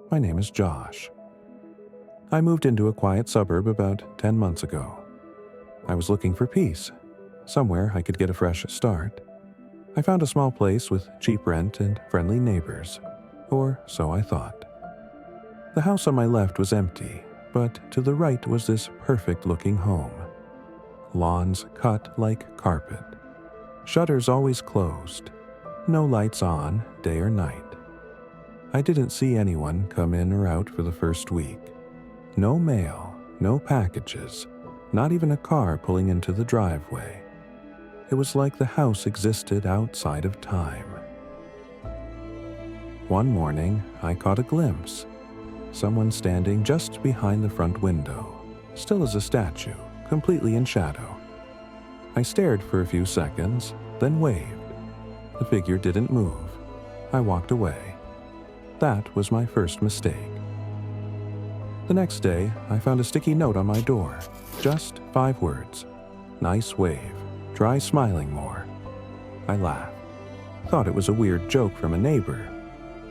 My name is Josh. I moved into a quiet suburb about 10 months ago. I was looking for peace, somewhere I could get a fresh start. I found a small place with cheap rent and friendly neighbors, or so I thought. The house on my left was empty, but to the right was this perfect-looking home. Lawns cut like carpet. Shutters always closed. No lights on, day or night. I didn't see anyone come in or out for the first week. No mail, no packages, not even a car pulling into the driveway. It was like the house existed outside of time. One morning, I caught a glimpse. Someone standing just behind the front window, still as a statue, completely in shadow. I stared for a few seconds, then waved. The figure didn't move. I walked away. That was my first mistake. The next day, I found a sticky note on my door. Just 5 words. Nice wave. Try smiling more. I laughed. Thought it was a weird joke from a neighbor.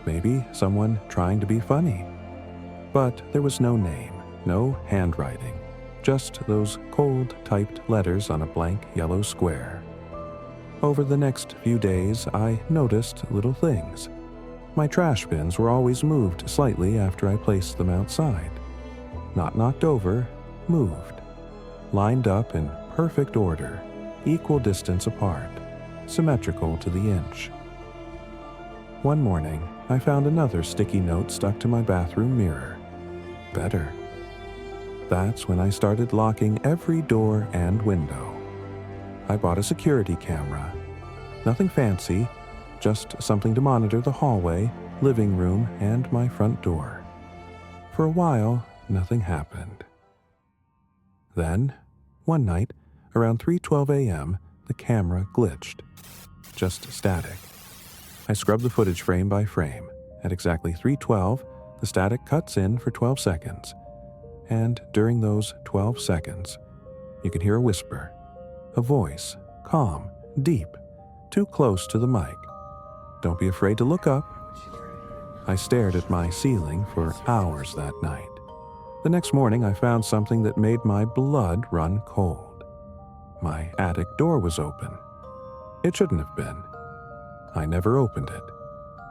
Maybe someone trying to be funny. But there was no name, no handwriting. Just those cold typed letters on a blank yellow square. Over the next few days, I noticed little things. My trash bins were always moved slightly after I placed them outside. Not knocked over, moved. Lined up in perfect order, equal distance apart, symmetrical to the inch. One morning, I found another sticky note stuck to my bathroom mirror. Better. That's when I started locking every door and window. I bought a security camera. Nothing fancy, just something to monitor the hallway, living room, and my front door. For a while, nothing happened. Then, one night, around 3:12 a.m., the camera glitched. Just static. I scrubbed the footage frame by frame. At exactly 3:12, the static cuts in for 12 seconds. And during those 12 seconds, you can hear a whisper. A voice, calm, deep, too close to the mic. Don't be afraid to look up. I stared at my ceiling for hours that night. The next morning, I found something that made my blood run cold. My attic door was open. It shouldn't have been. I never opened it.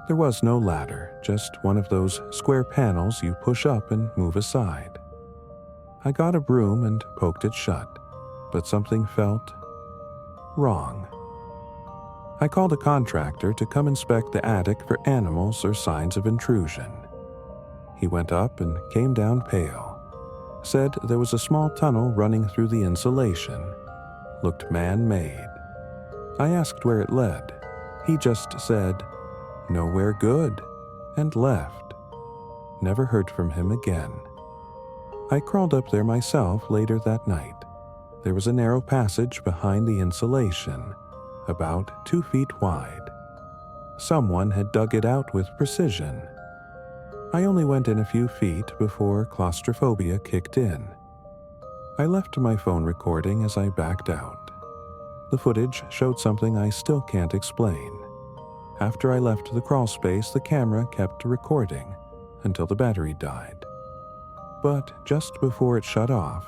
There was no ladder, just one of those square panels you push up and move aside. I got a broom and poked it shut, but something felt wrong. I called a contractor to come inspect the attic for animals or signs of intrusion. He went up and came down pale. Said there was a small tunnel running through the insulation. Looked man-made. I asked where it led. He just said, "Nowhere good," and left. Never heard from him again. I crawled up there myself later that night. There was a narrow passage behind the insulation, about 2 feet wide. Someone had dug it out with precision. I only went in a few feet before claustrophobia kicked in. I left my phone recording as I backed out. The footage showed something I still can't explain. After I left the crawl space, the camera kept recording until the battery died. But just before it shut off,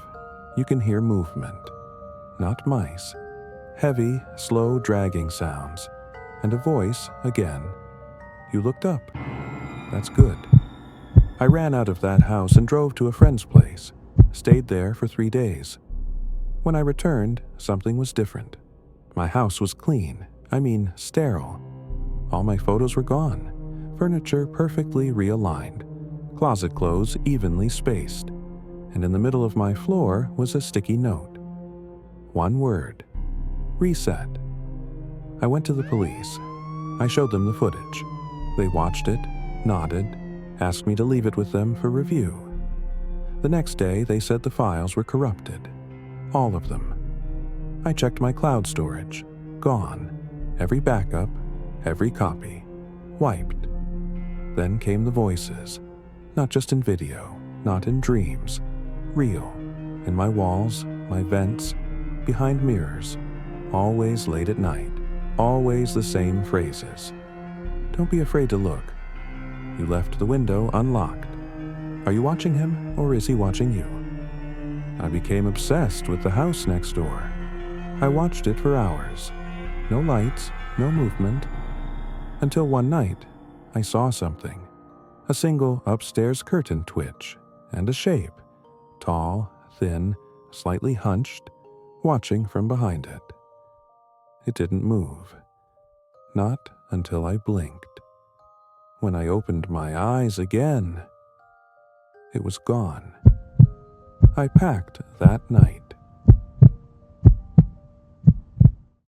you can hear movement. Not mice. Heavy, slow dragging sounds. And a voice again. You looked up. That's good. I ran out of that house and drove to a friend's place. Stayed there for 3 days. When I returned, something was different. My house was clean. I mean, sterile. All my photos were gone. Furniture perfectly realigned. Closet clothes evenly spaced. And in the middle of my floor was a sticky note. One word. Reset. I went to the police. I showed them the footage. They watched it, nodded, asked me to leave it with them for review. The next day, they said the files were corrupted. All of them. I checked my cloud storage. Gone. Every backup, every copy. Wiped. Then came the voices. Not just in video, not in dreams. Real. In my walls, my vents, behind mirrors. Always late at night. Always the same phrases. Don't be afraid to look. You left the window unlocked. Are you watching him, or is he watching you? I became obsessed with the house next door. I watched it for hours. No lights, no movement. Until one night, I saw something. A single upstairs curtain twitch, and a shape, tall, thin, slightly hunched, watching from behind it. It didn't move. Not until I blinked. When I opened my eyes again, it was gone. I packed that night.